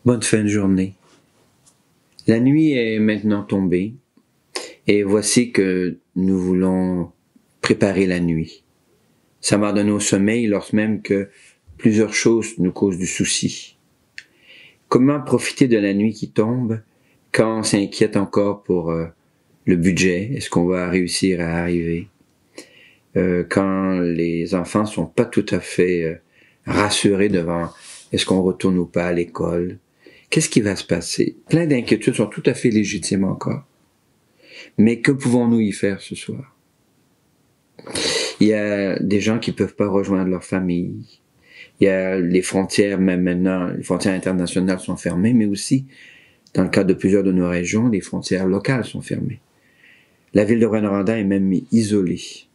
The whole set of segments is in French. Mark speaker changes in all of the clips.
Speaker 1: Bonne fin de journée. La nuit est maintenant tombée et voici que nous voulons préparer la nuit. S'abandonner au sommeil lorsque même que plusieurs choses nous causent du souci. Comment profiter de la nuit qui tombe quand on s'inquiète encore pour le budget? Est-ce qu'on va réussir à arriver? Quand les enfants sont pas tout à fait rassurés devant est-ce qu'on retourne ou pas à l'école? Qu'est-ce qui va se passer? Plein d'inquiétudes sont tout à fait légitimes encore. Mais que pouvons-nous y faire ce soir? Il y a des gens qui peuvent pas rejoindre leur famille. Il y a les frontières, même maintenant, les frontières internationales sont fermées, mais aussi, dans le cas de plusieurs de nos régions, les frontières locales sont fermées. La ville de Rouyn-Noranda est même isolée.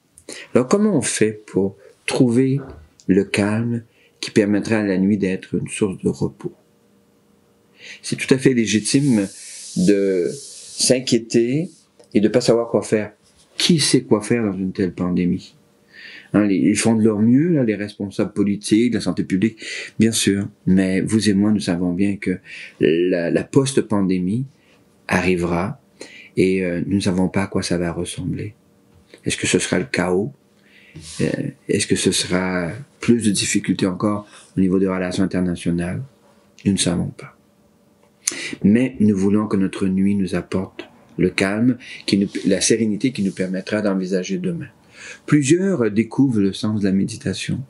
Speaker 1: Alors, comment on fait pour trouver le calme qui permettra à la nuit d'être une source de repos? C'est tout à fait légitime de s'inquiéter et de ne pas savoir quoi faire. Qui sait quoi faire dans une telle pandémie? Ils font de leur mieux, là, les responsables politiques, la santé publique, bien sûr. Mais vous et moi, nous savons bien que la post-pandémie arrivera et nous ne savons pas à quoi ça va ressembler. Est-ce que ce sera le chaos? Est-ce que ce sera plus de difficultés encore au niveau des relations internationales? Nous ne savons pas. Mais nous voulons que notre nuit nous apporte le calme, la sérénité qui nous permettra d'envisager demain. Plusieurs découvrent le sens de la méditation.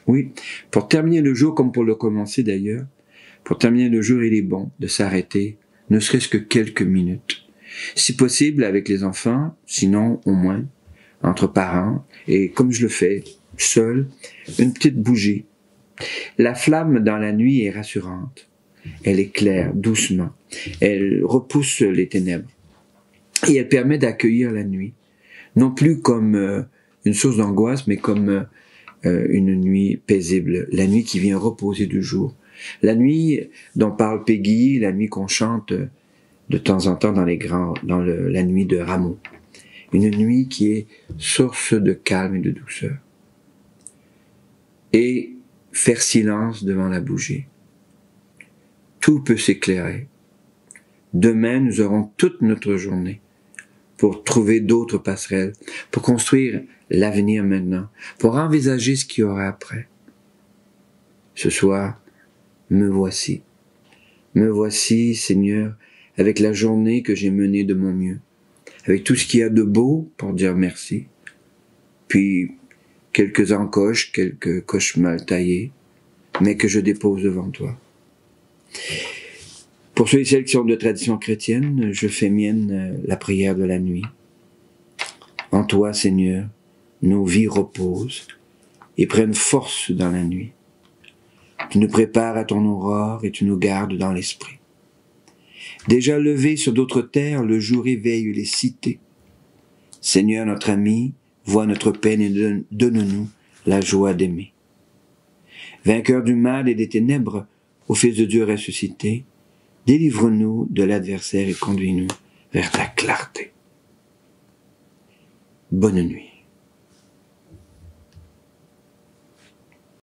Speaker 1: Oui, pour terminer le jour, comme pour le commencer d'ailleurs, pour terminer le jour, il est bon de s'arrêter, ne serait-ce que quelques minutes. Si possible avec les enfants, sinon au moins entre parents, et comme je le fais, seul, une petite bougie. La flamme dans la nuit est rassurante. Elle éclaire doucement. Elle repousse les ténèbres. Et elle permet d'accueillir la nuit. Non plus comme une source d'angoisse, mais comme une nuit paisible. La nuit qui vient reposer du jour. La nuit dont parle Peggy, la nuit qu'on chante de temps en temps dans la nuit de Rameau. Une nuit qui est source de calme et de douceur. Et faire silence devant la bougie. Tout peut s'éclairer. Demain, nous aurons toute notre journée pour trouver d'autres passerelles, pour construire l'avenir maintenant, pour envisager ce qu'il y aura après. Ce soir, me voici. Me voici, Seigneur, avec la journée que j'ai menée de mon mieux, avec tout ce qu'il y a de beau pour dire merci, puis quelques encoches, quelques coches mal taillées, mais que je dépose devant toi. Pour ceux et celles qui sont de tradition chrétienne, je fais mienne la prière de la nuit. En toi, Seigneur, nos vies reposent et prennent force dans la nuit. Tu nous prépares à ton aurore et tu nous gardes dans l'esprit. Déjà levé sur d'autres terres, le jour éveille les cités. Seigneur, notre ami, vois notre peine et donne-nous la joie d'aimer. Vainqueur du mal et des ténèbres, ô Fils de Dieu ressuscité, délivre-nous de l'adversaire et conduis-nous vers ta clarté. Bonne nuit.